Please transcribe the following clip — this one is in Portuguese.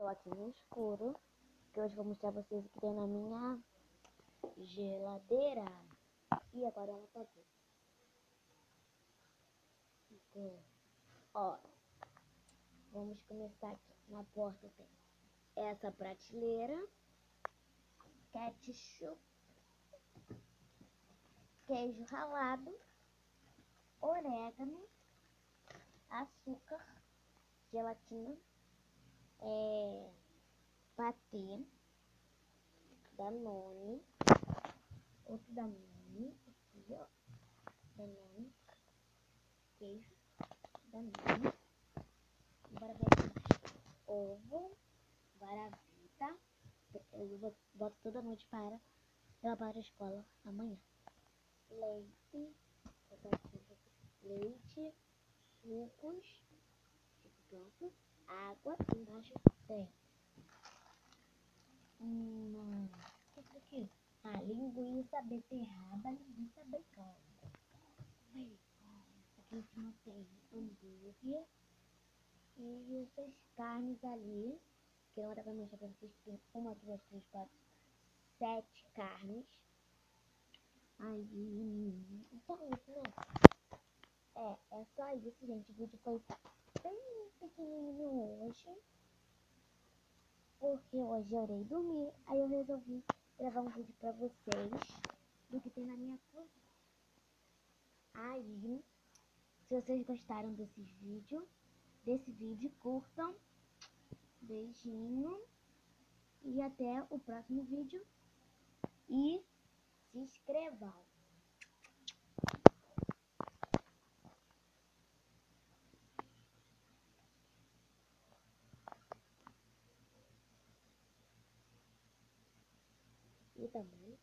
Estou aqui no escuro, que hoje vou mostrar pra vocês o que tem na minha geladeira. E agora ela tá aqui. Então, ó, vamos começar aqui. Na porta tem essa prateleira, ketchup, queijo ralado, orégano, açúcar, gelatina, patê, Danone, outro Danone, aqui ó, Danone, queijo, Danone, bora ver mais, ovo, Guaravita, eu boto toda noite para levar para a escola amanhã, leite, leite, sucos, pronto, água, embaixo tem o que é aqui? Linguiça, beterraba, linguiça, bacon. Aqui em cima tem hambúrguer e essas carnes ali, que eu vou dar pra mostrar pra vocês que tem 1, 2, 3, 4, 7 carnes. Aí, então isso, né? É só isso, gente. O vídeo foi bem pequenininho hoje, porque hoje eu irei dormir. Aí eu resolvi gravar um vídeo pra vocês do que tem na minha cozinha. Aí, se vocês gostaram desse vídeo, curtam, beijinho e até o próximo vídeo e se inscrevam. E também